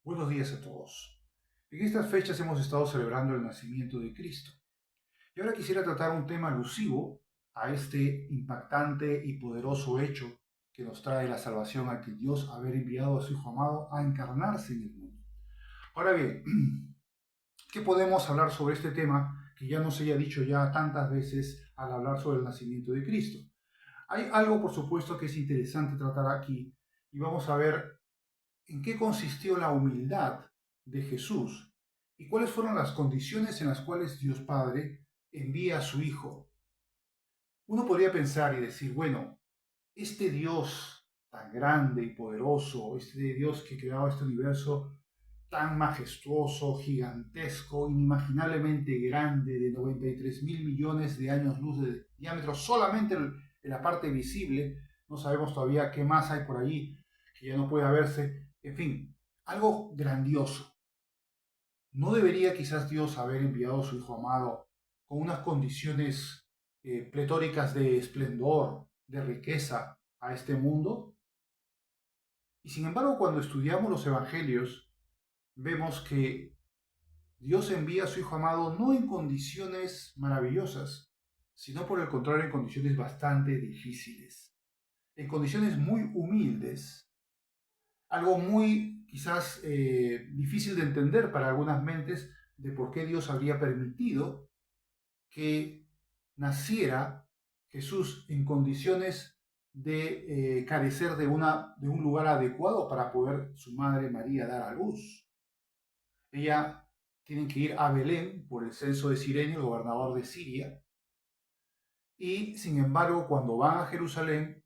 Buenos días a todos. En estas fechas hemos estado celebrando el nacimiento de Cristo. Y ahora quisiera tratar un tema alusivo a este impactante y poderoso hecho que nos trae la salvación al que Dios haber enviado a su Hijo amado a encarnarse en el mundo. Ahora bien, ¿qué podemos hablar sobre este tema que ya nos haya dicho ya tantas veces al hablar sobre el nacimiento de Cristo? Hay algo, por supuesto, que es interesante tratar aquí y vamos a ver en qué consistió la humildad de Jesús y cuáles fueron las condiciones en las cuales Dios Padre envía a su Hijo. Uno podría pensar y decir, bueno, este Dios tan grande y poderoso, este Dios que creaba este universo tan majestuoso, gigantesco, inimaginablemente grande, de 93 mil millones de años luz de diámetro, solamente en la parte visible, no sabemos todavía qué más hay por ahí que ya no puede verse, en fin, algo grandioso. ¿No debería quizás Dios haber enviado a su Hijo amado con unas condiciones pletóricas de esplendor, de riqueza a este mundo? Y sin embargo, cuando estudiamos los evangelios, vemos que Dios envía a su Hijo amado no en condiciones maravillosas, sino por el contrario en condiciones bastante difíciles, en condiciones muy humildes, algo muy quizás difícil de entender para algunas mentes de por qué Dios habría permitido que naciera Jesús en condiciones de carecer de un lugar adecuado para poder su madre María dar a luz. Ella tienen que ir a Belén por el censo de Cirenio, el gobernador de Siria, y sin embargo cuando van a Jerusalén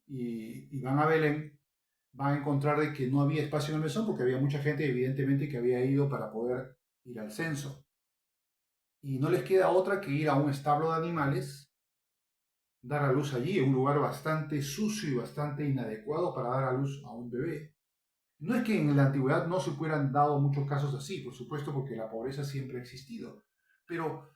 y van a Belén, van a encontrar de que no había espacio en el mesón porque había mucha gente evidentemente que había ido para poder ir al censo. Y no les queda otra que ir a un establo de animales, dar a luz allí, en un lugar bastante sucio y bastante inadecuado para dar a luz a un bebé. No es que en la antigüedad no se hubieran dado muchos casos así, por supuesto, porque la pobreza siempre ha existido, pero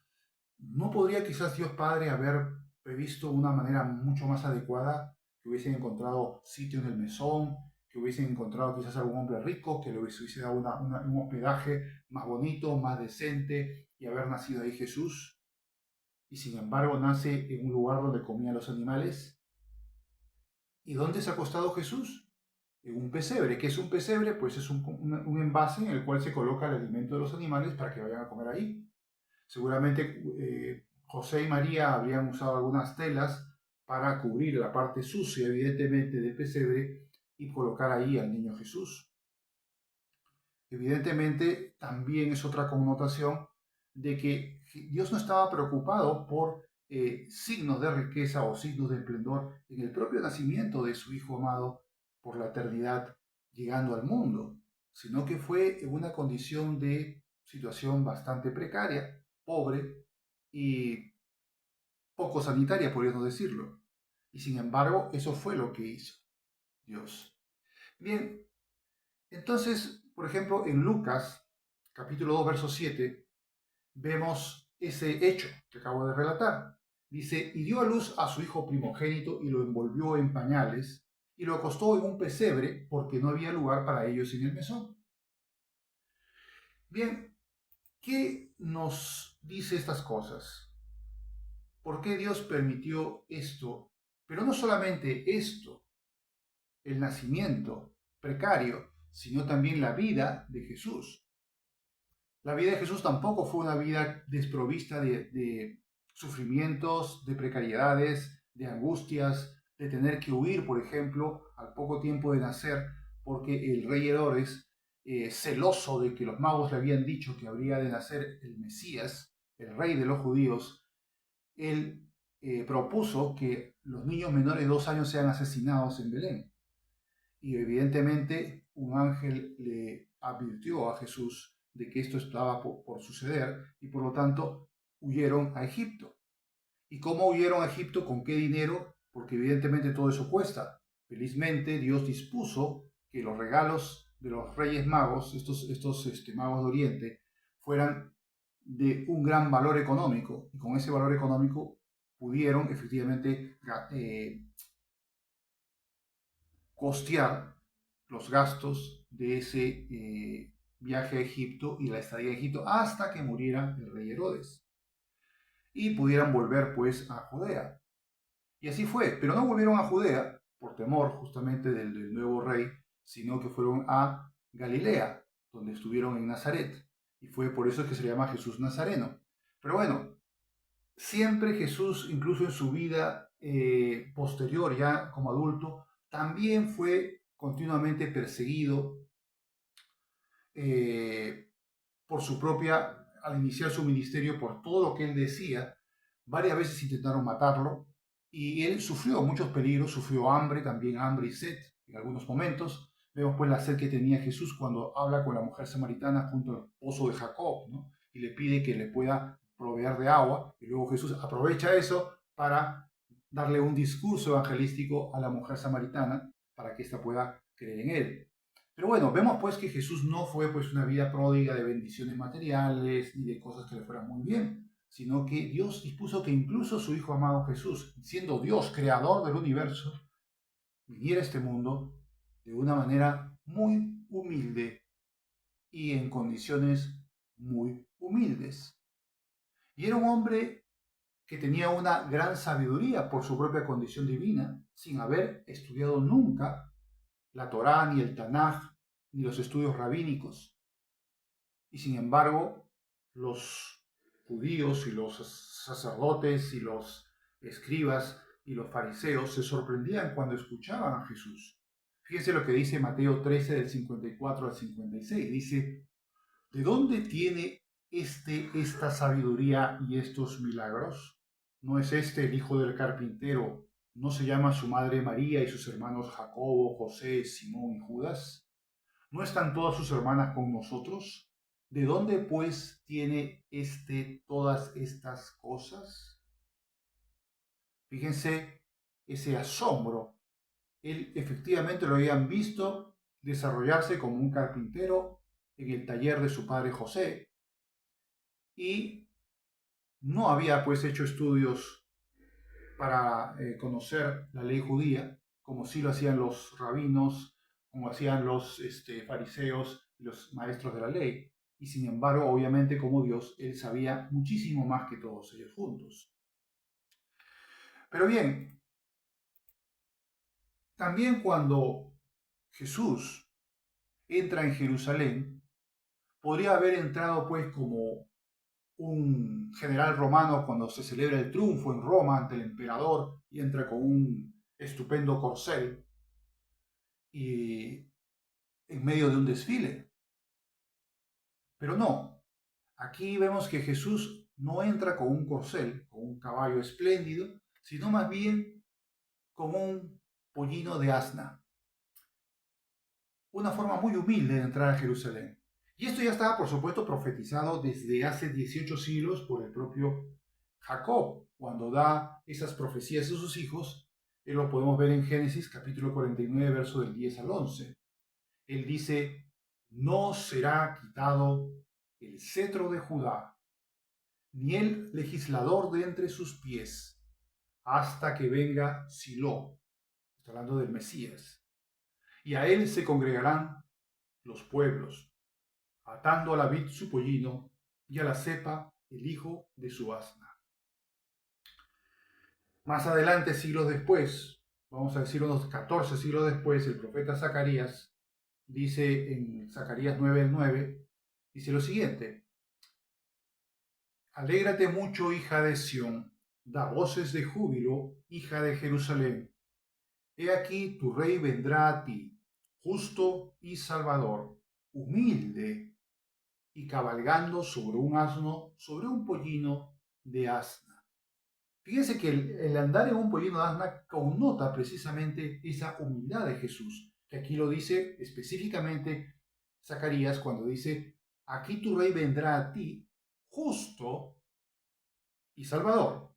¿no podría quizás Dios Padre haber previsto una manera mucho más adecuada, que hubiesen encontrado sitio en el mesón, que hubiesen encontrado quizás algún hombre rico, que le hubiese dado un hospedaje más bonito, más decente, y haber nacido ahí Jesús? Y sin embargo nace en un lugar donde comían los animales. ¿Y dónde se ha acostado Jesús? En un pesebre. ¿Qué es un pesebre? Pues es un envase en el cual se coloca el alimento de los animales para que vayan a comer ahí. Seguramente José y María habrían usado algunas telas para cubrir la parte sucia, evidentemente, del pesebre y colocar ahí al niño Jesús. Evidentemente, también es otra connotación de que Dios no estaba preocupado por signos de riqueza o signos de esplendor en el propio nacimiento de su Hijo amado por la eternidad llegando al mundo, sino que fue en una condición de situación bastante precaria, pobre y poco sanitaria, podríamos decirlo. Y sin embargo, eso fue lo que hizo Dios. Bien, entonces, por ejemplo, en Lucas, capítulo 2, verso 7, vemos ese hecho que acabo de relatar. Dice, y dio a luz a su hijo primogénito y lo envolvió en pañales y lo acostó en un pesebre porque no había lugar para ellos en el mesón. Bien, ¿qué nos dice estas cosas? ¿Por qué Dios permitió esto? Pero no solamente esto, el nacimiento precario, sino también la vida de Jesús. La vida de Jesús tampoco fue una vida desprovista de sufrimientos, de precariedades, de angustias, de tener que huir, por ejemplo, al poco tiempo de nacer, porque el rey Herodes, celoso de que los magos le habían dicho que habría de nacer el Mesías, el rey de los judíos, él propuso que los niños menores de 2 años sean asesinados en Belén. Y evidentemente un ángel le advirtió a Jesús de que esto estaba por suceder y por lo tanto huyeron a Egipto. ¿Y cómo huyeron a Egipto? ¿Con qué dinero? Porque evidentemente todo eso cuesta. Felizmente Dios dispuso que los regalos de los reyes magos, estos magos de Oriente, fueran de un gran valor económico y con ese valor económico pudieron efectivamente costear los gastos de ese viaje a Egipto y la estadía en Egipto hasta que muriera el rey Herodes y pudieran volver pues a Judea. Y así fue, pero no volvieron a Judea por temor justamente del nuevo rey, sino que fueron a Galilea, donde estuvieron en Nazaret. Y fue por eso que se le llama Jesús Nazareno. Pero bueno, siempre Jesús, incluso en su vida posterior, ya como adulto, también fue continuamente perseguido por su propia, al iniciar su ministerio, por todo lo que él decía. Varias veces intentaron matarlo y él sufrió muchos peligros, sufrió hambre, también hambre y sed en algunos momentos. Vemos pues la sed que tenía Jesús cuando habla con la mujer samaritana junto al pozo de Jacob, ¿no? Y le pide que le pueda proveer de agua, y luego Jesús aprovecha eso para darle un discurso evangelístico a la mujer samaritana para que ésta pueda creer en él. Pero bueno, vemos pues que Jesús no fue pues una vida pródiga de bendiciones materiales ni de cosas que le fueran muy bien, sino que Dios dispuso que incluso su Hijo amado Jesús, siendo Dios, creador del universo, viniera a este mundo de una manera muy humilde y en condiciones muy humildes. Y era un hombre que tenía una gran sabiduría por su propia condición divina, sin haber estudiado nunca la Torá, ni el Tanaj, ni los estudios rabínicos. Y sin embargo, los judíos y los sacerdotes y los escribas y los fariseos se sorprendían cuando escuchaban a Jesús. Fíjense lo que dice Mateo 13 del 54 al 56. Dice, ¿de dónde tiene esta sabiduría y estos milagros? ¿No es este el hijo del carpintero? ¿No se llama su madre María y sus hermanos Jacobo, José, Simón y Judas? ¿No están todas sus hermanas con nosotros? ¿De dónde pues tiene todas estas cosas? Fíjense ese asombro. Él efectivamente lo habían visto desarrollarse como un carpintero en el taller de su padre José y no había pues hecho estudios para conocer la ley judía, como sí lo hacían los rabinos, como hacían los fariseos y los maestros de la ley. Y sin embargo, obviamente, como Dios, él sabía muchísimo más que todos ellos juntos. Pero bien, también cuando Jesús entra en Jerusalén, podría haber entrado pues como un general romano cuando se celebra el triunfo en Roma ante el emperador y entra con un estupendo corcel y en medio de un desfile. Pero no, aquí vemos que Jesús no entra con un corcel, con un caballo espléndido, sino más bien con un pollino de asna. Una forma muy humilde de entrar a Jerusalén. Y esto ya estaba, por supuesto, profetizado desde hace 18 siglos por el propio Jacob, cuando da esas profecías a sus hijos. Lo podemos ver en Génesis capítulo 49, verso del 10 al 11. Él dice, no será quitado el cetro de Judá, ni el legislador de entre sus pies, hasta que venga Silo. Está hablando del Mesías. Y a él se congregarán los pueblos, atando a la vid su pollino y a la cepa el hijo de su asna. Más adelante, siglos después, vamos a decir unos 14 siglos después, el profeta Zacarías dice en Zacarías 9:9, dice lo siguiente, alégrate mucho, hija de Sión, da voces de júbilo, hija de Jerusalén. He aquí tu rey vendrá a ti, justo y salvador, humilde y cabalgando sobre un asno, sobre un pollino de asna. Fíjense que el andar en un pollino de asna connota precisamente esa humildad de Jesús, que aquí lo dice específicamente Zacarías cuando dice, aquí tu rey vendrá a ti, justo y salvador.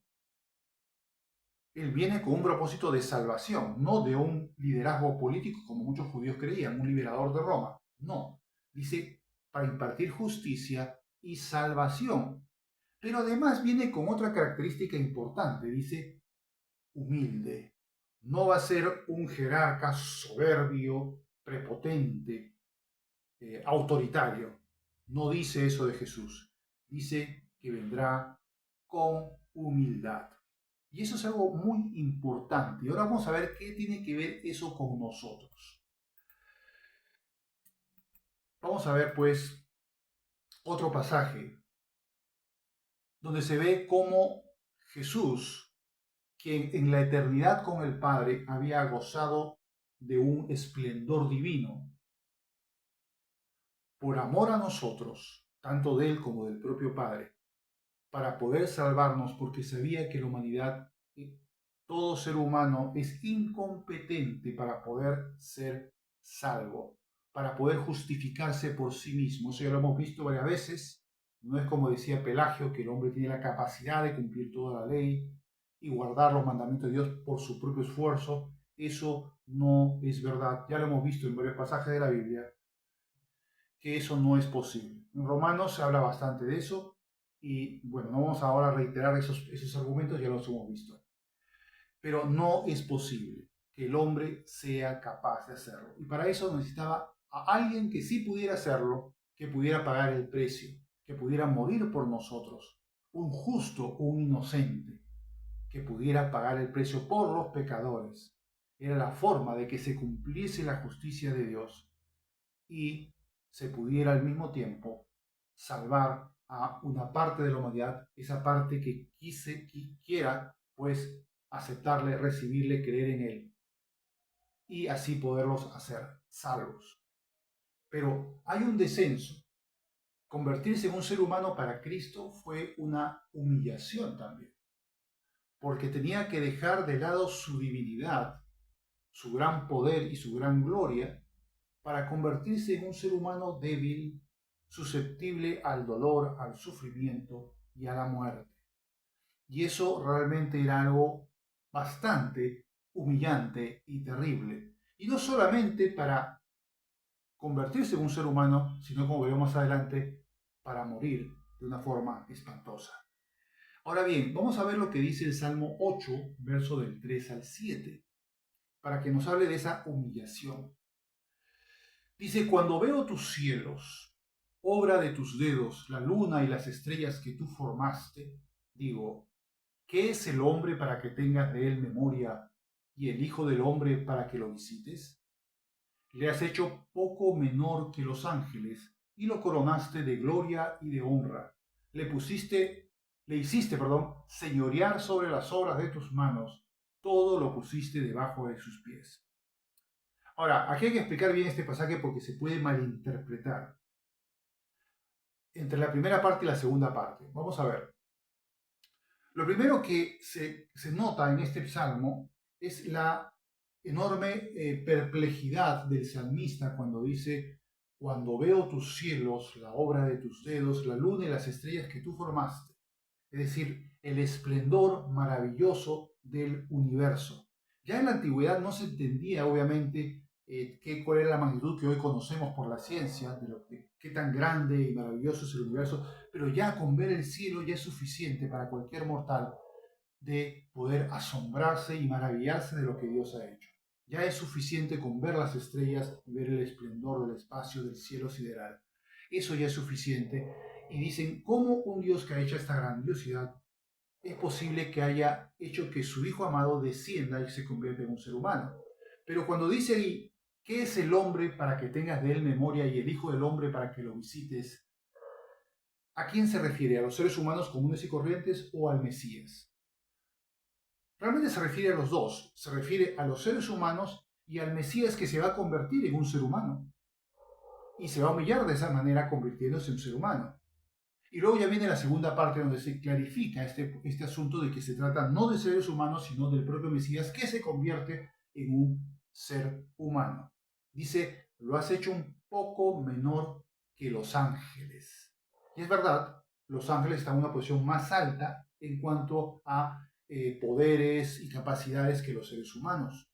Él viene con un propósito de salvación, no de un liderazgo político como muchos judíos creían, un liberador de Roma. No, dice para impartir justicia y salvación. Pero además viene con otra característica importante, dice humilde. No va a ser un jerarca soberbio, prepotente, autoritario. No dice eso de Jesús. Dice que vendrá con humildad. Y eso es algo muy importante. Y ahora vamos a ver qué tiene que ver eso con nosotros. Vamos a ver pues otro pasaje donde se ve cómo Jesús, quien en la eternidad con el Padre había gozado de un esplendor divino, por amor a nosotros, tanto de Él como del propio Padre, para poder salvarnos, porque sabía que la humanidad, todo ser humano, es incompetente para poder ser salvo, para poder justificarse por sí mismo. Eso ya lo hemos visto varias veces. No es como decía Pelagio, que el hombre tiene la capacidad de cumplir toda la ley y guardar los mandamientos de Dios por su propio esfuerzo. Eso no es verdad. Ya lo hemos visto en varios pasajes de la Biblia, que eso no es posible. En Romanos se habla bastante de eso y bueno, no vamos ahora a reiterar esos argumentos, ya los hemos visto. Pero no es posible que el hombre sea capaz de hacerlo. Y para eso necesitaba a alguien que sí pudiera hacerlo, que pudiera pagar el precio, que pudiera morir por nosotros, un justo, un inocente, que pudiera pagar el precio por los pecadores. Era la forma de que se cumpliese la justicia de Dios y se pudiera al mismo tiempo salvar a una parte de la humanidad, esa parte que quiera pues aceptarle, recibirle, creer en él y así poderlos hacer salvos. Pero hay un descenso. Convertirse en un ser humano para Cristo fue una humillación también, porque tenía que dejar de lado su divinidad, su gran poder y su gran gloria, para convertirse en un ser humano débil, susceptible al dolor, al sufrimiento y a la muerte. Y eso realmente era algo bastante humillante y terrible. Y no solamente para convertirse en un ser humano, sino, como veremos más adelante, para morir de una forma espantosa. Ahora bien, vamos a ver lo que dice el Salmo 8, verso del 3 al 7, para que nos hable de esa humillación. Dice, cuando veo tus cielos, obra de tus dedos, la luna y las estrellas que tú formaste, digo, ¿qué es el hombre para que tengas de él memoria y el hijo del hombre para que lo visites? Le has hecho poco menor que los ángeles y lo coronaste de gloria y de honra. Le hiciste, señorear sobre las obras de tus manos, todo lo pusiste debajo de sus pies. Ahora, aquí hay que explicar bien este pasaje porque se puede malinterpretar entre la primera parte y la segunda parte. Vamos a ver. Lo primero que se nota en este salmo es la enorme perplejidad del salmista cuando dice, cuando veo tus cielos, la obra de tus dedos, la luna y las estrellas que tú formaste. Es decir, el esplendor maravilloso del universo. Ya en la antigüedad no se entendía, obviamente, cuál era la magnitud que hoy conocemos por la ciencia, de qué tan grande y maravilloso es el universo, pero ya con ver el cielo ya es suficiente para cualquier mortal de poder asombrarse y maravillarse de lo que Dios ha hecho. Ya es suficiente con ver las estrellas y ver el esplendor del espacio del cielo sideral. Eso ya es suficiente. Y dicen, ¿cómo un Dios que ha hecho esta grandiosidad es posible que haya hecho que su Hijo amado descienda y se convierta en un ser humano? Pero cuando dice ahí, ¿qué es el hombre para que tengas de él memoria y el Hijo del hombre para que lo visites? ¿A quién se refiere? ¿A los seres humanos comunes y corrientes o al Mesías? Realmente se refiere a los dos. Se refiere a los seres humanos y al Mesías que se va a convertir en un ser humano. Y se va a humillar de esa manera convirtiéndose en un ser humano. Y luego ya viene la segunda parte donde se clarifica este asunto de que se trata no de seres humanos, sino del propio Mesías que se convierte en un ser humano. Dice, lo has hecho un poco menor que los ángeles. Y es verdad, los ángeles están en una posición más alta en cuanto a poderes y capacidades que los seres humanos.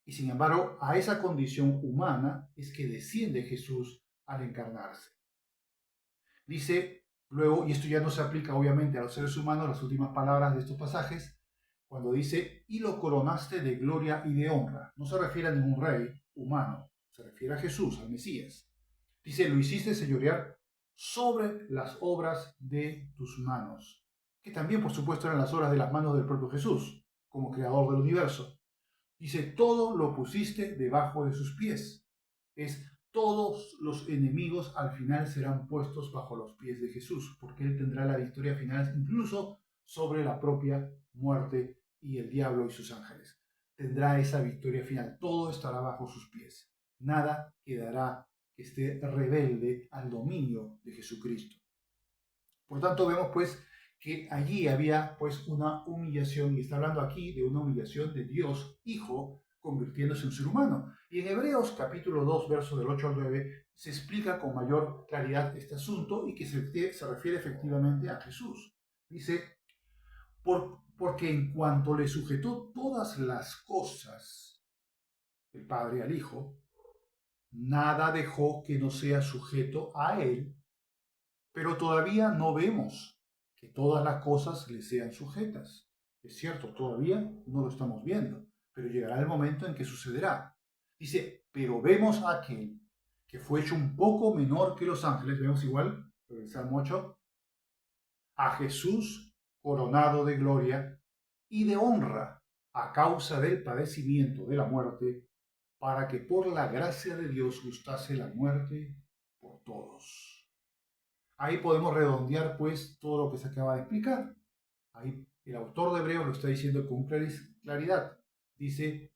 Y sin embargo, a esa condición humana es que desciende Jesús al encarnarse. Dice luego, y esto ya no se aplica obviamente a los seres humanos, las últimas palabras de estos pasajes, cuando dice, y lo coronaste de gloria y de honra. No se refiere a ningún rey humano, se refiere a Jesús, al Mesías. Dice, lo hiciste señorear sobre las obras de tus manos, que también por supuesto eran las obras de las manos del propio Jesús, como creador del universo. Dice, todo lo pusiste debajo de sus pies. Todos los enemigos al final serán puestos bajo los pies de Jesús, porque Él tendrá la victoria final incluso sobre la propia muerte y el diablo y sus ángeles. Tendrá esa victoria final. Todo estará bajo sus pies. Nada quedará que esté rebelde al dominio de Jesucristo. Por tanto, vemos pues que allí había pues una humillación, y está hablando aquí de una humillación de Dios Hijo convirtiéndose en ser humano. Y en Hebreos capítulo 2, versos del 8 al 9, se explica con mayor claridad este asunto y que se refiere efectivamente a Jesús. Dice, porque en cuanto le sujetó todas las cosas, el Padre al Hijo, nada dejó que no sea sujeto a Él, pero todavía no vemos que todas las cosas le sean sujetas. Es cierto, todavía no lo estamos viendo, pero llegará el momento en que sucederá. Dice, pero vemos a aquel que fue hecho un poco menor que los ángeles, vemos igual, el Salmo 8, a Jesús coronado de gloria y de honra a causa del padecimiento de la muerte, para que por la gracia de Dios gustase la muerte por todos. Ahí podemos redondear pues todo lo que se acaba de explicar. Ahí el autor de Hebreos lo está diciendo con claridad. Dice,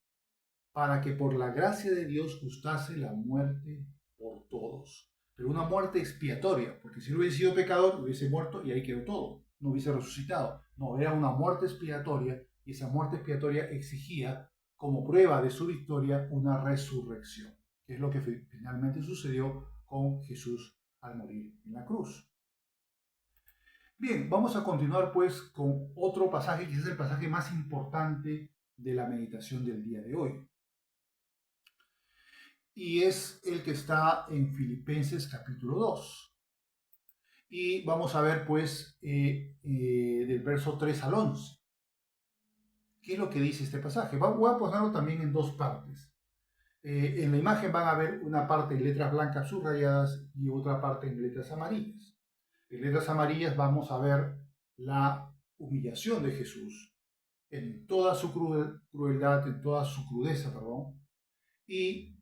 para que por la gracia de Dios gustase la muerte por todos. Pero una muerte expiatoria, porque si no hubiese sido pecador, hubiese muerto y ahí quedó todo. No hubiese resucitado. No, era una muerte expiatoria, y esa muerte expiatoria exigía como prueba de su victoria una resurrección, que es lo que finalmente sucedió con Jesús al morir en la cruz. Bien, vamos a continuar pues con otro pasaje que es el pasaje más importante de la meditación del día de hoy. Y es el que está en Filipenses capítulo 2. Y vamos a ver pues del verso 3 al 11. ¿Qué es lo que dice este pasaje? Voy a ponerlo también en dos partes. En la imagen van a ver una parte en letras blancas subrayadas y otra parte en letras amarillas. En letras amarillas vamos a ver la humillación de Jesús en toda su crueldad, en toda su crudeza, y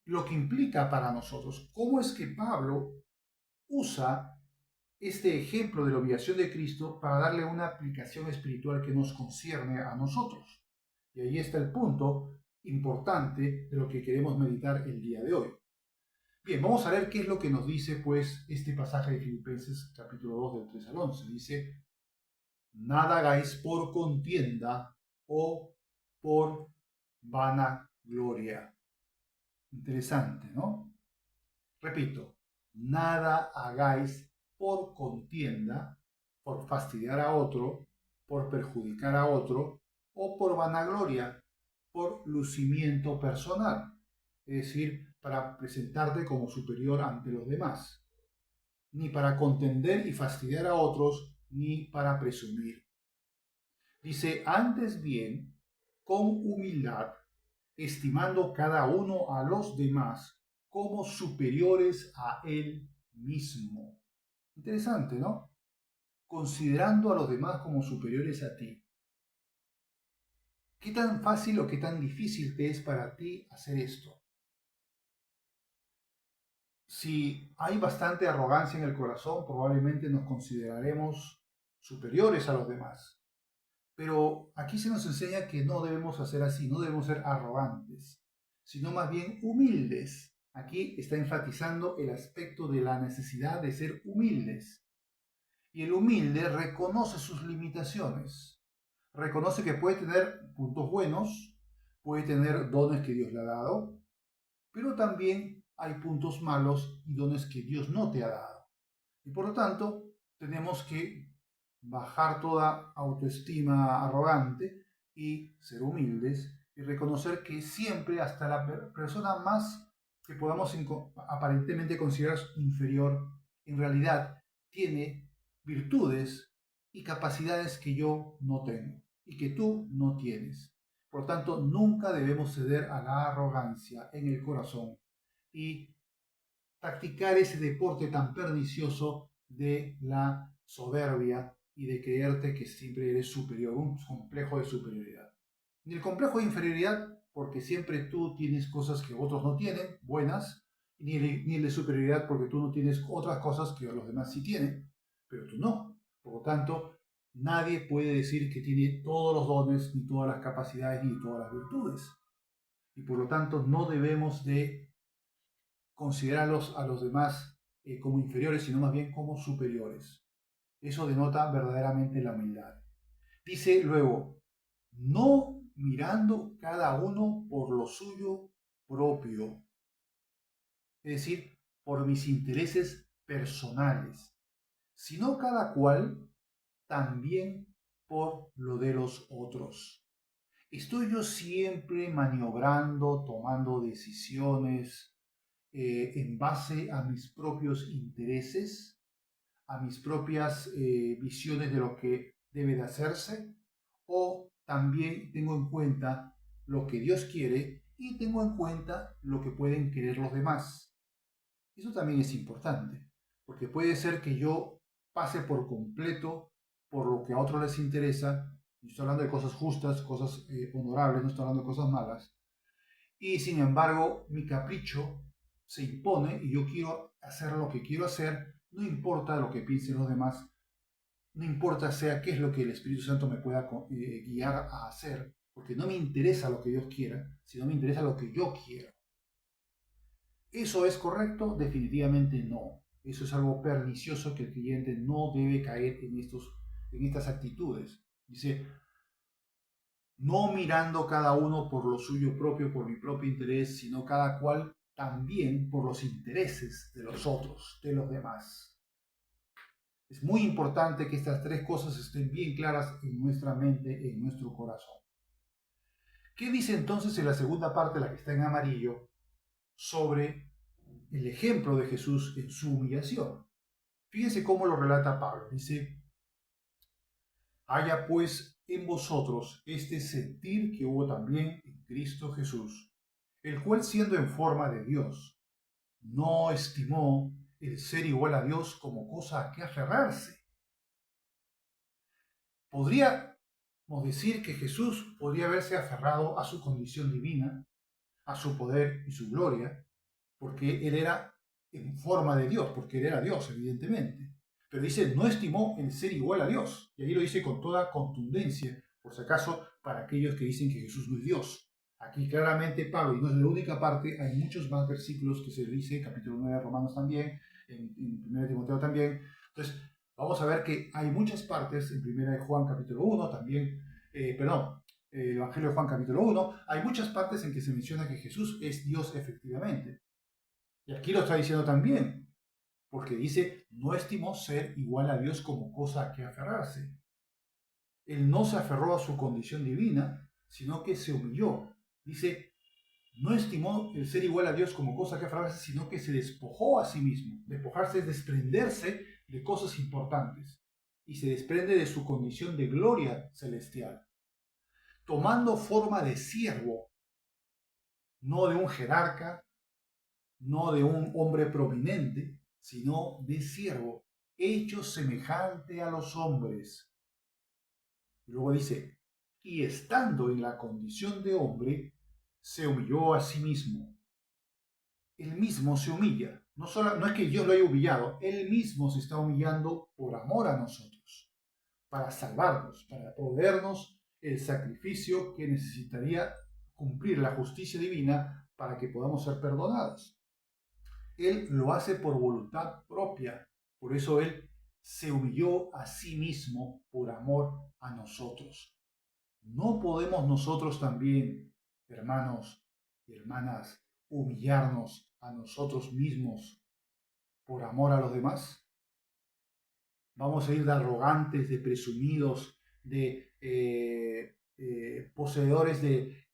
lo que implica para nosotros. ¿Cómo es que Pablo usa este ejemplo de la humillación de Cristo para darle una aplicación espiritual que nos concierne a nosotros? Y ahí está el punto importante de lo que queremos meditar el día de hoy. Bien, vamos a ver qué es lo que nos dice pues este pasaje de Filipenses capítulo 2 del 3 al 11. Dice, nada hagáis por contienda o por vanagloria. Interesante, ¿no? Repito, nada hagáis por contienda, por fastidiar a otro, por perjudicar a otro, o por vanagloria, por lucimiento personal, es decir, para presentarte como superior ante los demás, ni para contender y fastidiar a otros, ni para presumir. Dice, antes bien, con humildad, estimando cada uno a los demás como superiores a él mismo. Interesante, ¿no? Considerando a los demás como superiores a ti. ¿Qué tan fácil o qué tan difícil te es para ti hacer esto? Si hay bastante arrogancia en el corazón, probablemente nos consideraremos superiores a los demás. Pero aquí se nos enseña que no debemos hacer así, no debemos ser arrogantes, sino más bien humildes. Aquí está enfatizando el aspecto de la necesidad de ser humildes. Y el humilde reconoce sus limitaciones. Reconoce que puede tener puntos buenos, puede tener dones que Dios le ha dado, pero también hay puntos malos y dones que Dios no te ha dado. Y por lo tanto, tenemos que bajar toda autoestima arrogante y ser humildes y reconocer que siempre, hasta la persona más que podamos aparentemente considerar inferior, en realidad tiene virtudes y capacidades que yo no tengo y que tú no tienes. Por tanto, nunca debemos ceder a la arrogancia en el corazón y practicar ese deporte tan pernicioso de la soberbia y de creerte que siempre eres superior, un complejo de superioridad. Ni el complejo de inferioridad, porque siempre tú tienes cosas que otros no tienen, buenas, ni el de superioridad, porque tú no tienes otras cosas que los demás sí tienen, pero tú no. Por lo tanto, nadie puede decir que tiene todos los dones, ni todas las capacidades, ni todas las virtudes. Y por lo tanto, no debemos de considerarlos a los demás como inferiores, sino más bien como superiores. Eso denota verdaderamente la humildad. Dice luego, no mirando cada uno por lo suyo propio, es decir, por mis intereses personales, sino cada cual también por lo de los otros. Estoy yo siempre maniobrando, tomando decisiones en base a mis propios intereses, a mis propias visiones de lo que debe de hacerse, o también tengo en cuenta lo que Dios quiere y tengo en cuenta lo que pueden querer los demás. Eso también es importante, porque puede ser que yo pase por completo por lo que a otros les interesa, y estoy hablando de cosas justas, cosas honorables, no estoy hablando de cosas malas, y sin embargo mi capricho se impone y yo quiero hacer lo que quiero hacer, no importa lo que piensen los demás, no importa sea qué es lo que el Espíritu Santo me pueda guiar a hacer, porque no me interesa lo que Dios quiera, sino me interesa lo que yo quiero. ¿Eso es correcto? Definitivamente no. Eso es algo pernicioso que el creyente no debe caer en estas actitudes. Dice, no mirando cada uno por lo suyo propio, por mi propio interés, sino cada cual también por los intereses de los otros, de los demás. Es muy importante que estas tres cosas estén bien claras en nuestra mente, en nuestro corazón. ¿Qué dice entonces en la segunda parte, la que está en amarillo, sobre el ejemplo de Jesús en su humillación? Fíjense cómo lo relata Pablo. Dice, haya pues en vosotros este sentir que hubo también en Cristo Jesús, el cual siendo en forma de Dios, no estimó el ser igual a Dios como cosa a que aferrarse. Podríamos decir que Jesús podría haberse aferrado a su condición divina, a su poder y su gloria, porque Él era en forma de Dios, porque Él era Dios, evidentemente. Pero dice, no estimó el ser igual a Dios. Y ahí lo dice con toda contundencia, por si acaso, para aquellos que dicen que Jesús no es Dios. Aquí claramente Pablo, y no es la única parte, hay muchos más versículos que se dice, capítulo 9 de Romanos también, en 1 Timoteo también. Entonces, vamos a ver que hay muchas partes, en 1 de Juan capítulo 1 también, el Evangelio de Juan capítulo 1, hay muchas partes en que se menciona que Jesús es Dios efectivamente. Y aquí lo está diciendo también, porque dice, no estimó ser igual a Dios como cosa a que aferrarse. Él no se aferró a su condición divina, sino que se humilló. Dice, no estimó el ser igual a Dios como cosa a que aferrarse, sino que se despojó a sí mismo. Despojarse es desprenderse de cosas importantes. Y se desprende de su condición de gloria celestial, tomando forma de siervo, no de un jerarca, no de un hombre prominente, sino de siervo, hecho semejante a los hombres. Y luego dice, y estando en la condición de hombre, se humilló a sí mismo. Él mismo se humilla. No es que Dios lo haya humillado, Él mismo se está humillando por amor a nosotros, para salvarnos, para proveernos el sacrificio que necesitaría cumplir la justicia divina para que podamos ser perdonados. Él lo hace por voluntad propia, por eso Él se humilló a sí mismo por amor a nosotros. ¿No podemos nosotros también, hermanos y hermanas, humillarnos a nosotros mismos por amor a los demás? Vamos a ir de arrogantes, de presumidos, de poseedores de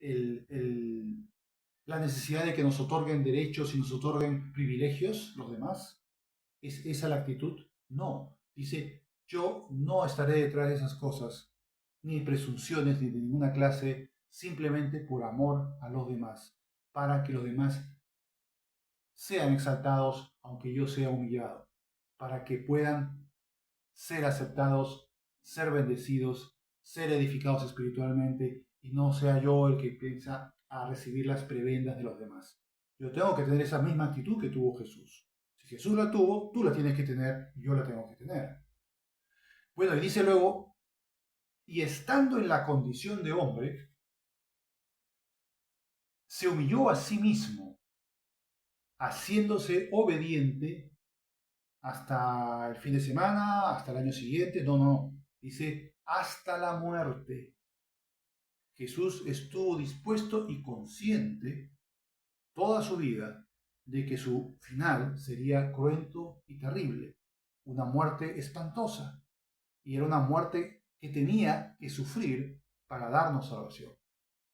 la necesidad de que nos otorguen derechos y nos otorguen privilegios los demás. ¿Es esa la actitud? No. Dice, yo no estaré detrás de esas cosas, ni presunciones, ni de ninguna clase, simplemente por amor a los demás, para que los demás sean exaltados, aunque yo sea humillado, para que puedan ser aceptados, ser bendecidos, ser edificados espiritualmente y no sea yo el que piensa a recibir las prebendas de los demás. Yo tengo que tener esa misma actitud que tuvo Jesús. Si Jesús la tuvo, tú la tienes que tener y yo la tengo que tener. Bueno, y dice luego, y estando en la condición de hombre, se humilló a sí mismo, haciéndose obediente hasta el fin de semana, hasta el año siguiente. No, no, dice hasta la muerte. Jesús estuvo dispuesto y consciente toda su vida de que su final sería cruento y terrible, una muerte espantosa, y era una muerte que tenía que sufrir para darnos salvación.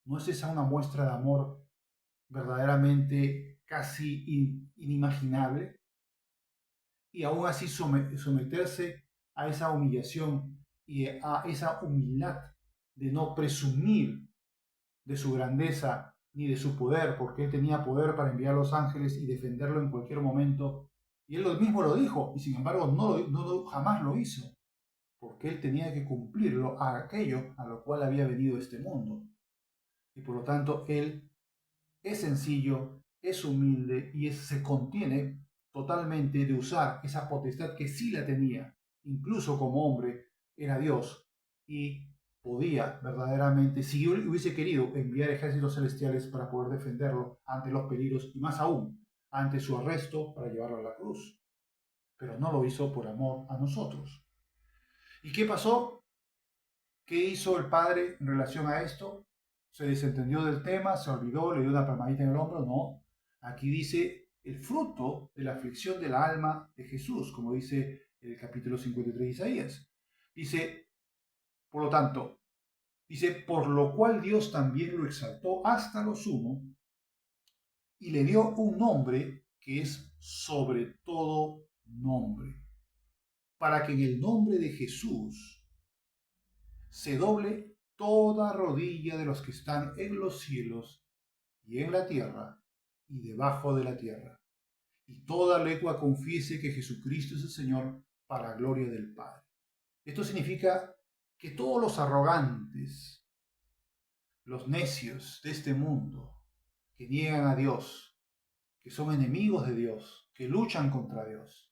¿No es esa una muestra de amor verdaderamente casi inimaginable? Y aún así someterse a esa humillación y a esa humildad de no presumir de su grandeza ni de su poder, porque él tenía poder para enviar a los ángeles y defenderlo en cualquier momento. Y él mismo lo dijo, y sin embargo jamás lo hizo, porque él tenía que cumplirlo a aquello a lo cual había venido este mundo. Y por lo tanto, él es sencillo, es humilde y se contiene totalmente de usar esa potestad que sí la tenía, incluso como hombre, era Dios, y podía verdaderamente, si hubiese querido, enviar ejércitos celestiales para poder defenderlo ante los peligros y más aún ante su arresto para llevarlo a la cruz. Pero no lo hizo por amor a nosotros. ¿Y qué pasó? ¿Qué hizo el Padre en relación a esto? ¿Se desentendió del tema? ¿Se olvidó? ¿Le dio una palmadita en el hombro? No. Aquí dice el fruto de la aflicción de la alma de Jesús, como dice el capítulo 53 de Isaías. Dice, por lo tanto, dice, por lo cual Dios también lo exaltó hasta lo sumo y le dio un nombre que es sobre todo nombre, para que en el nombre de Jesús se doble toda rodilla de los que están en los cielos y en la tierra y debajo de la tierra, y toda lengua confiese que Jesucristo es el Señor para gloria del Padre. Esto significa que todos los arrogantes, los necios de este mundo, que niegan a Dios, que son enemigos de Dios, que luchan contra Dios,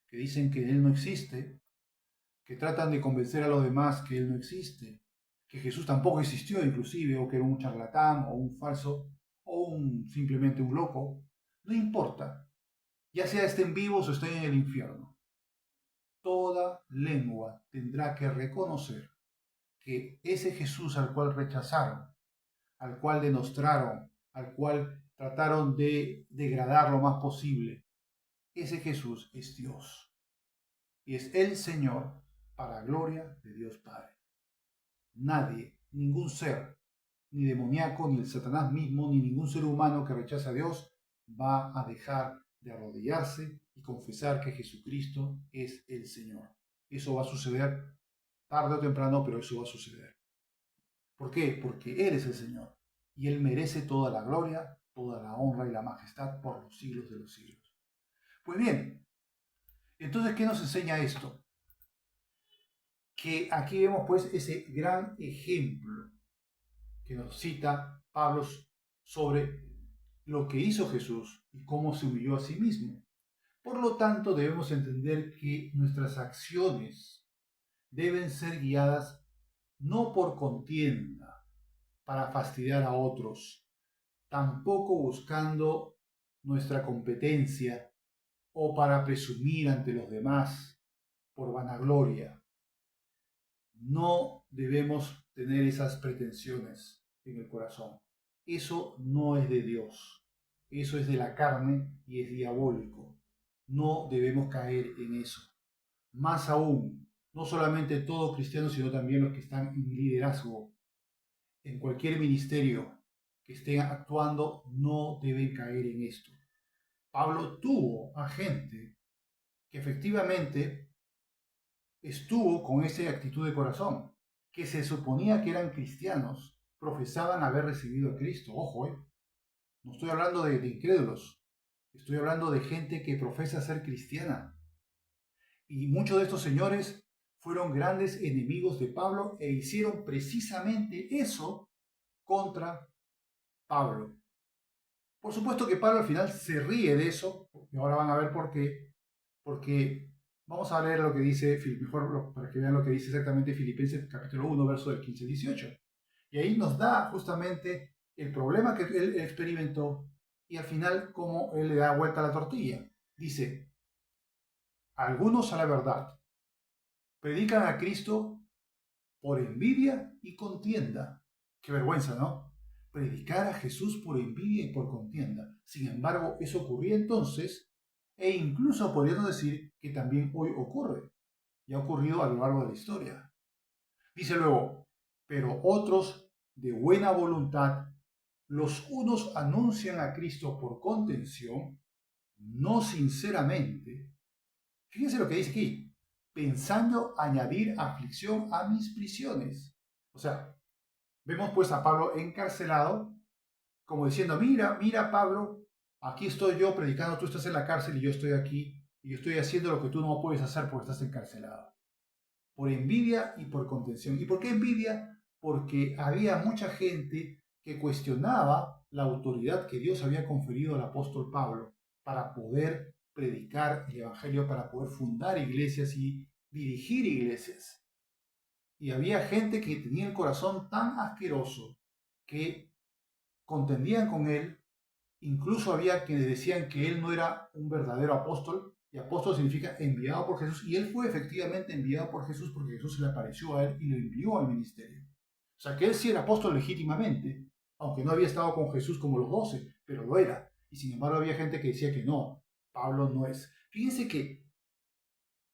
que dicen que Él no existe, que tratan de convencer a los demás que Él no existe, que Jesús tampoco existió inclusive, o que era un charlatán, o un falso, o simplemente un loco, no importa, ya sea estén vivos o estén en el infierno. Toda lengua tendrá que reconocer que ese Jesús al cual rechazaron, al cual denostraron, al cual trataron de degradar lo más posible, ese Jesús es Dios. Y es el Señor para gloria de Dios Padre. Nadie, ningún ser, ni demoníaco, ni el Satanás mismo, ni ningún ser humano que rechaza a Dios va a dejar de arrodillarse y confesar que Jesucristo es el Señor. Eso va a suceder tarde o temprano, pero eso va a suceder. ¿Por qué? Porque Él es el Señor y Él merece toda la gloria, toda la honra y la majestad por los siglos de los siglos. Pues bien, entonces, ¿qué nos enseña esto? Que aquí vemos pues ese gran ejemplo que nos cita Pablo sobre lo que hizo Jesús y cómo se humilló a sí mismo. Por lo tanto, debemos entender que nuestras acciones deben ser guiadas no por contienda para fastidiar a otros, tampoco buscando nuestra competencia o para presumir ante los demás por vanagloria. No debemos tener esas pretensiones en el corazón. Eso no es de Dios. Eso es de la carne y es diabólico. No debemos caer en eso. Más aún, no solamente todo cristiano, sino también los que están en liderazgo, en cualquier ministerio que estén actuando, no deben caer en esto. Pablo tuvo a gente que efectivamente estuvo con esa actitud de corazón, que se suponía que eran cristianos, profesaban haber recibido a Cristo. Ojo, no estoy hablando de incrédulos, estoy hablando de gente que profesa ser cristiana. Y muchos de estos señores fueron grandes enemigos de Pablo e hicieron precisamente eso contra Pablo. Por supuesto que Pablo al final se ríe de eso, y ahora van a ver por qué, porque vamos a leer lo que dice, mejor para que vean lo que dice exactamente Filipenses capítulo 1, verso del 15 al 18. Y ahí nos da justamente el problema que él experimentó y al final cómo él le da vuelta a la tortilla. Dice, algunos a la verdad predican a Cristo por envidia y contienda. Qué vergüenza, ¿no? Predicar a Jesús por envidia y por contienda. Sin embargo, eso ocurría entonces, e incluso podríamos decir que también hoy ocurre. Y ha ocurrido a lo largo de la historia. Dice luego, pero otros de buena voluntad, los unos anuncian a Cristo por contención, no sinceramente. Fíjense lo que dice aquí, pensando añadir aflicción a mis prisiones. O sea, vemos pues a Pablo encarcelado, como diciendo, mira Pablo, aquí estoy yo predicando, tú estás en la cárcel y yo estoy aquí, y yo estoy haciendo lo que tú no puedes hacer porque estás encarcelado. Por envidia y por contención. ¿Y por qué envidia? Porque había mucha gente que cuestionaba la autoridad que Dios había conferido al apóstol Pablo para poder predicar el Evangelio, para poder fundar iglesias y dirigir iglesias. Y había gente que tenía el corazón tan asqueroso que contendían con él. Incluso había quienes decían que él no era un verdadero apóstol, y apóstol significa enviado por Jesús, y él fue efectivamente enviado por Jesús porque Jesús se le apareció a él y lo envió al ministerio. O sea que él sí era apóstol legítimamente, aunque no había estado con Jesús como los 12, pero lo era. Y sin embargo había gente que decía que no, Pablo no es. Fíjense que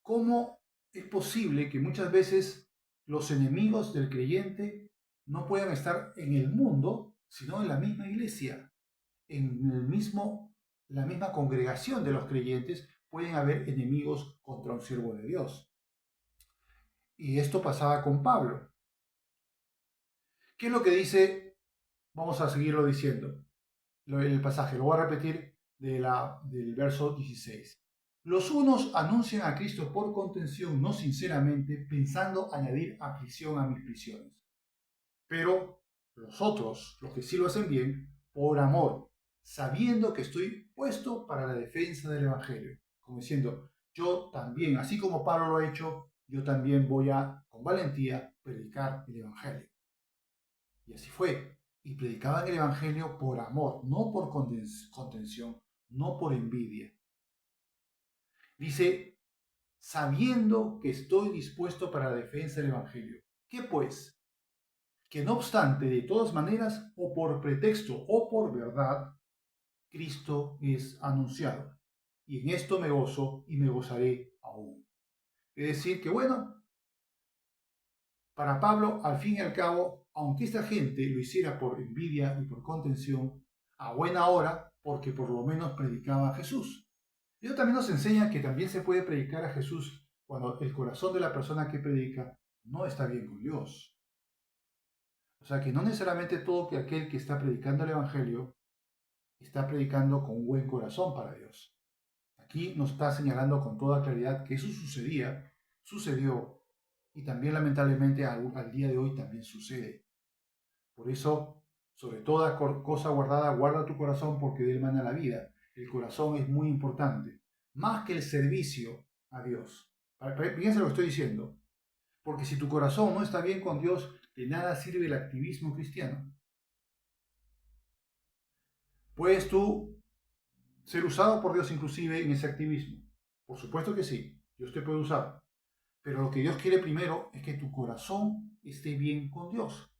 cómo es posible que muchas veces los enemigos del creyente no puedan estar en el mundo, sino en la misma iglesia, en la misma congregación de los creyentes, pueden haber enemigos contra un siervo de Dios. Y esto pasaba con Pablo. ¿Qué es lo que dice? Vamos a seguirlo diciendo. El pasaje, lo voy a repetir del verso 16. Los unos anuncian a Cristo por contención, no sinceramente, pensando añadir aflicción a mis prisiones. Pero los otros, los que sí lo hacen bien, por amor, sabiendo que estoy puesto para la defensa del Evangelio. Como diciendo, yo también, así como Pablo lo ha hecho, yo también voy a, con valentía, predicar el Evangelio. Y así fue. Y predicaban el Evangelio por amor, no por contención, no por envidia. Dice, sabiendo que estoy dispuesto para la defensa del Evangelio. ¿Qué pues? Que no obstante, de todas maneras, o por pretexto o por verdad, Cristo es anunciado. Y en esto me gozo y me gozaré aún. Es decir, que bueno, para Pablo, al fin y al cabo, aunque esta gente lo hiciera por envidia y por contención, a buena hora, porque por lo menos predicaba a Jesús. Eso también nos enseña que también se puede predicar a Jesús cuando el corazón de la persona que predica no está bien con Dios. O sea que no necesariamente todo aquel que está predicando el Evangelio está predicando con un buen corazón para Dios. Aquí nos está señalando con toda claridad que eso sucedió, y también lamentablemente al día de hoy también sucede. Por eso, sobre toda cosa guardada, guarda tu corazón porque de él mana la vida. El corazón es muy importante, más que el servicio a Dios. Fíjense lo que estoy diciendo. Porque si tu corazón no está bien con Dios, de nada sirve el activismo cristiano. Puedes tú ser usado por Dios inclusive en ese activismo. Por supuesto que sí, Dios te puede usar. Pero lo que Dios quiere primero es que tu corazón esté bien con Dios.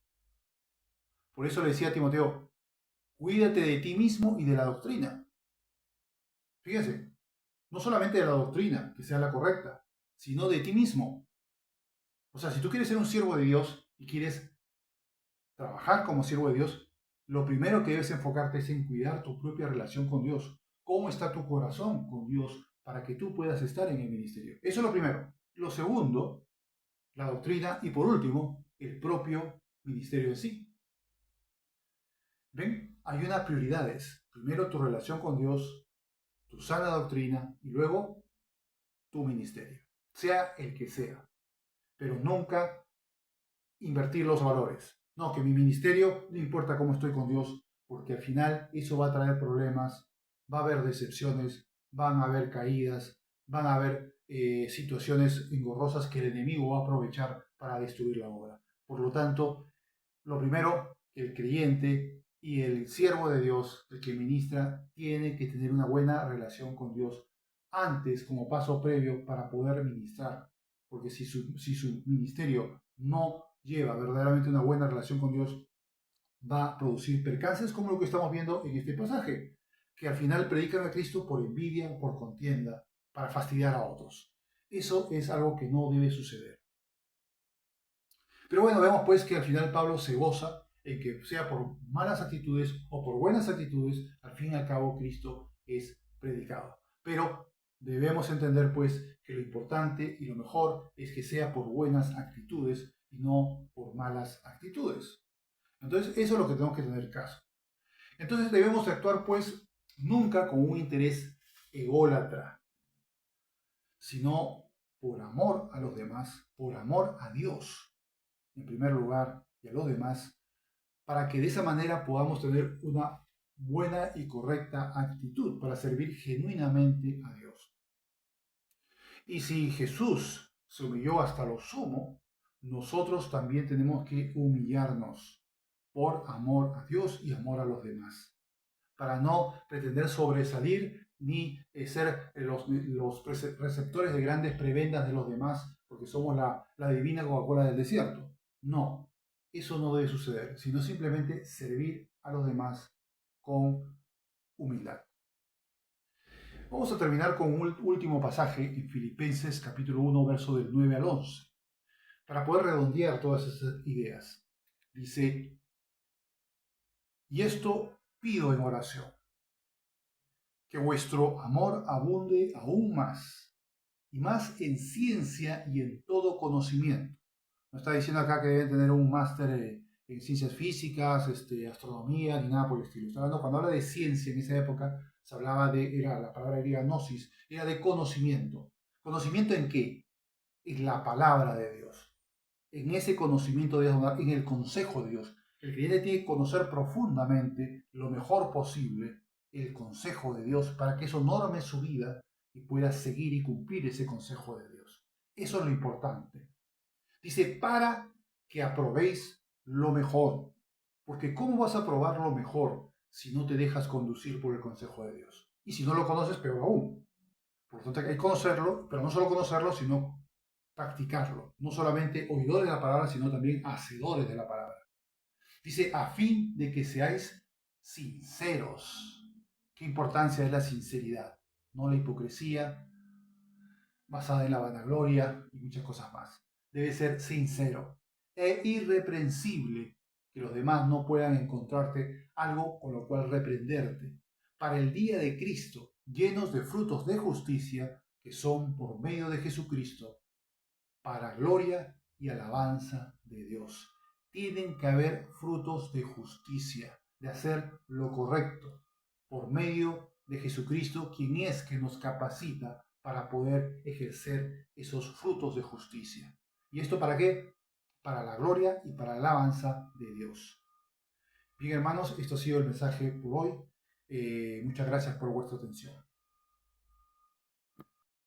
Por eso le decía a Timoteo, cuídate de ti mismo y de la doctrina. Fíjense, no solamente de la doctrina, que sea la correcta, sino de ti mismo. O sea, si tú quieres ser un siervo de Dios y quieres trabajar como siervo de Dios, lo primero que debes enfocarte es en cuidar tu propia relación con Dios. ¿Cómo está tu corazón con Dios para que tú puedas estar en el ministerio? Eso es lo primero. Lo segundo, la doctrina, y por último, el propio ministerio en sí. ¿Ven? Hay unas prioridades. Primero tu relación con Dios, tu sana doctrina y luego tu ministerio, sea el que sea. Pero nunca invertir los valores. No, que mi ministerio no importa cómo estoy con Dios, porque al final eso va a traer problemas, va a haber decepciones, van a haber caídas, van a haber situaciones engorrosas que el enemigo va a aprovechar para destruir la obra. Por lo tanto, lo primero, el creyente y el siervo de Dios, el que ministra, tiene que tener una buena relación con Dios antes, como paso previo, para poder ministrar. Porque si su ministerio no lleva verdaderamente una buena relación con Dios, va a producir percances como lo que estamos viendo en este pasaje, que al final predican a Cristo por envidia, por contienda, para fastidiar a otros. Eso es algo que no debe suceder. Pero bueno, vemos pues que al final Pablo se goza en que sea por malas actitudes o por buenas actitudes, al fin y al cabo Cristo es predicado. Pero debemos entender pues que lo importante y lo mejor es que sea por buenas actitudes y no por malas actitudes. Entonces eso es lo que tenemos que tener caso. Entonces debemos actuar pues nunca con un interés ególatra, sino por amor a los demás, por amor a Dios en primer lugar y a los demás, para que de esa manera podamos tener una buena y correcta actitud para servir genuinamente a Dios. Y si Jesús se humilló hasta lo sumo, nosotros también tenemos que humillarnos por amor a Dios y amor a los demás, para no pretender sobresalir ni ser los receptores de grandes prebendas de los demás, porque somos la divina Coca-Cola del desierto. No, eso no debe suceder, sino simplemente servir a los demás con humildad. Vamos a terminar con un último pasaje en Filipenses capítulo 1, verso del 9 al 11, para poder redondear todas esas ideas. Dice, y esto pido en oración, que vuestro amor abunde aún más, y más en ciencia y en todo conocimiento. No está diciendo acá que deben tener un máster en ciencias físicas, astronomía, ni nada por el estilo. Está hablando, cuando habla de ciencia en esa época, se hablaba era la palabra griega gnosis, era de conocimiento. ¿Conocimiento en qué? En la palabra de Dios. En ese conocimiento de Dios, en el consejo de Dios. El creyente tiene que conocer profundamente, lo mejor posible, el consejo de Dios para que eso norme su vida y pueda seguir y cumplir ese consejo de Dios. Eso es lo importante. Dice, para que aprobéis lo mejor. Porque ¿cómo vas a probar lo mejor si no te dejas conducir por el consejo de Dios? Y si no lo conoces, peor aún. Por lo tanto, hay que conocerlo, pero no solo conocerlo, sino practicarlo. No solamente oidores de la palabra, sino también hacedores de la palabra. Dice, a fin de que seáis sinceros. ¿Qué importancia es la sinceridad? No la hipocresía, basada en la vanagloria y muchas cosas más. Debe ser sincero e irreprensible, que los demás no puedan encontrarte algo con lo cual reprenderte, para el día de Cristo, llenos de frutos de justicia, que son por medio de Jesucristo, para gloria y alabanza de Dios. Tienen que haber frutos de justicia, de hacer lo correcto, por medio de Jesucristo, quien es que nos capacita para poder ejercer esos frutos de justicia. ¿Y esto para qué? Para la gloria y para la alabanza de Dios. Bien, hermanos, esto ha sido el mensaje por hoy. Muchas gracias por vuestra atención.